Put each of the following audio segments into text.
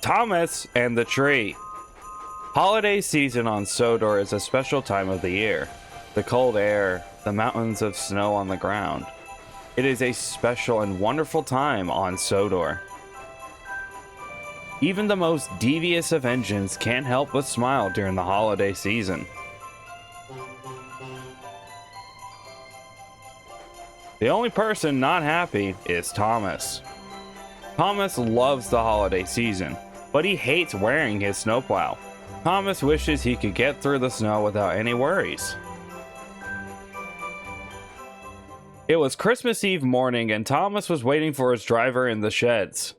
Thomas and the Tree. Holiday season on Sodor is a special time of the year. The cold air, the mountains of snow on the ground. It is a special and wonderful time on Sodor. Even the most devious of engines can't help but smile during the holiday season. The only person not happy is Thomas. Thomas loves the holiday season, but he hates wearing his snowplow. Thomas wishes he could get through the snow without any worries. It was Christmas Eve morning and Thomas was waiting for his driver in the sheds.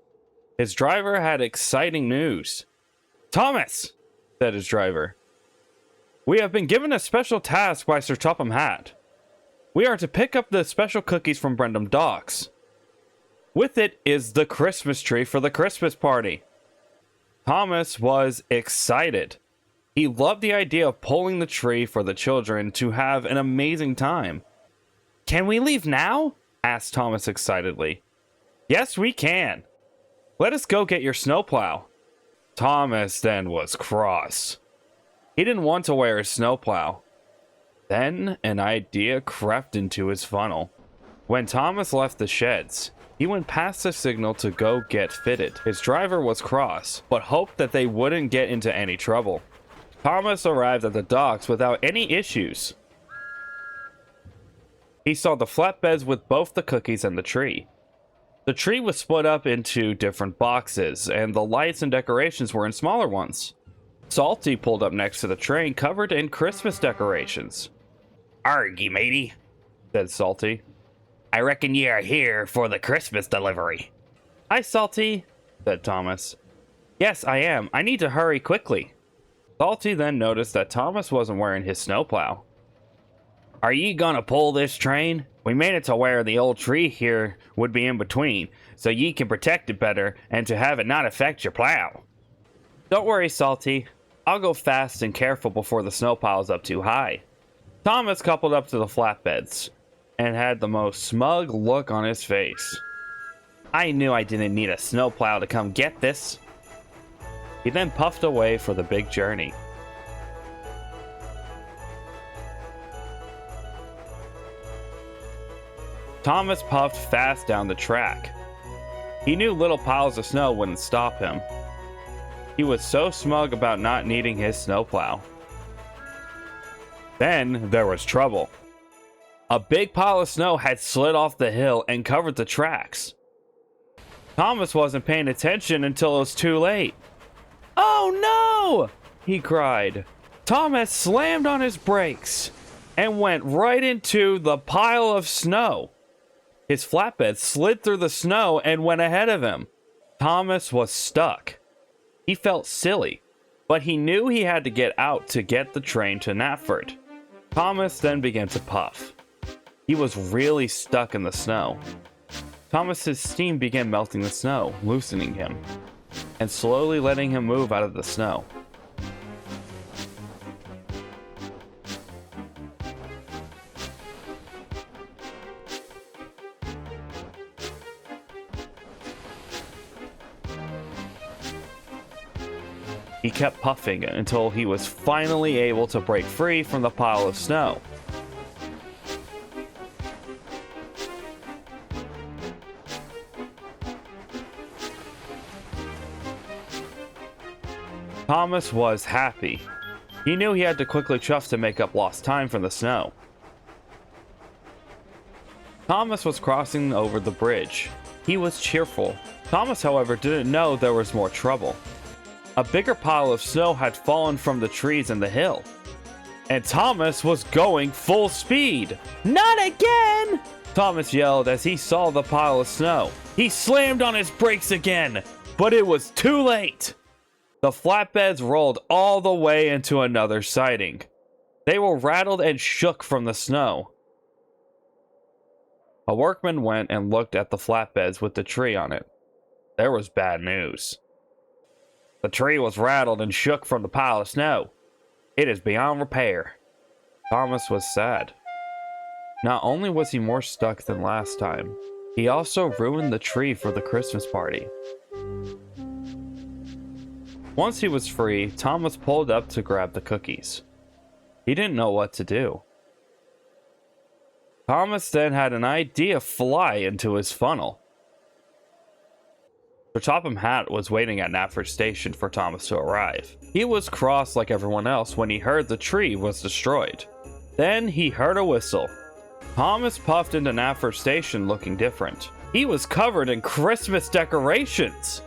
His driver had exciting news. "Thomas," said his driver, "we have been given a special task by Sir Topham Hatt. We are to pick up the special cookies from Brendam Docks. With it is the Christmas tree for the Christmas party." Thomas was excited. He loved the idea of pulling the tree for the children to have an amazing time. "Can we leave now?" asked Thomas excitedly. "Yes, we can. Let us go get your snowplow." Thomas then was cross. He didn't want to wear his snowplow. Then an idea crept into his funnel. When Thomas left the sheds, he went past the signal to go get fitted. His driver was cross, but hoped that they wouldn't get into any trouble. Thomas arrived at the docks without any issues. He saw the flatbeds with both the cookies and the tree. The tree was split up into different boxes, and the lights and decorations were in smaller ones. Salty pulled up next to the train covered in Christmas decorations. "Argy, matey," said Salty. "I reckon ye are here for the Christmas delivery." "Hi, Salty," said Thomas. "Yes, I am. I need to hurry quickly." Salty then noticed that Thomas wasn't wearing his snowplow. "Are ye gonna pull this train? We made it to where the old tree here would be in between, so ye can protect it better and to have it not affect your plow." "Don't worry, Salty. I'll go fast and careful before the snow piles up too high." Thomas coupled up to the flatbeds and had the most smug look on his face. "I knew I didn't need a snowplow to come get this." He then puffed away for the big journey. Thomas puffed fast down the track. He knew little piles of snow wouldn't stop him. He was so smug about not needing his snowplow. Then there was trouble. A big pile of snow had slid off the hill and covered the tracks. Thomas wasn't paying attention until it was too late. "Oh no!" he cried. Thomas slammed on his brakes and went right into the pile of snow. His flatbed slid through the snow and went ahead of him. Thomas was stuck. He felt silly, but he knew he had to get out to get the train to Knapford. Thomas then began to puff. He was really stuck in the snow. Thomas's steam began melting the snow, loosening him, and slowly letting him move out of the snow. He kept puffing until he was finally able to break free from the pile of snow. Thomas was happy. He knew he had to quickly chuff to make up lost time from the snow. Thomas was crossing over the bridge. He was cheerful. Thomas, however, didn't know there was more trouble. A bigger pile of snow had fallen from the trees in the hill, and Thomas was going full speed. "Not again!" Thomas yelled as he saw the pile of snow. He slammed on his brakes again, but it was too late. The flatbeds rolled all the way into another siding. They were rattled and shook from the snow. A workman went and looked at the flatbeds with the tree on it. There was bad news. The tree was rattled and shook from the pile of snow. It is beyond repair. Thomas was sad. Not only was he more stuck than last time, he also ruined the tree for the Christmas party. Once he was free, Thomas pulled up to grab the cookies. He didn't know what to do. Thomas then had an idea fly into his funnel. Sir Topham Hatt was waiting at Knapford Station for Thomas to arrive. He was cross like everyone else when he heard the tree was destroyed. Then he heard a whistle. Thomas puffed into Knapford Station looking different. He was covered in Christmas decorations.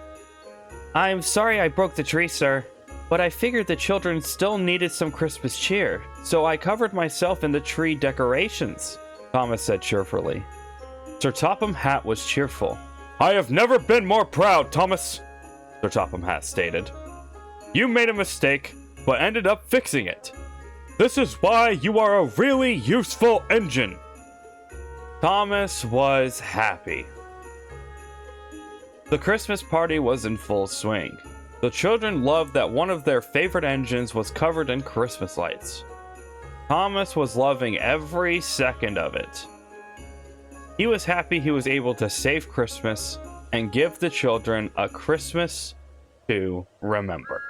I'm sorry I broke the tree, sir, but I figured the children still needed some Christmas cheer, so I covered myself in the tree decorations, Thomas said cheerfully. Sir Topham Hatt was cheerful. I have never been more proud, Thomas, Sir Topham Hatt stated. You made a mistake, but ended up fixing it. This is why you are a really useful engine. Thomas was happy. The Christmas party was in full swing. The children loved that one of their favorite engines was covered in Christmas lights. Thomas was loving every second of it. He was happy he was able to save Christmas and give the children a Christmas to remember.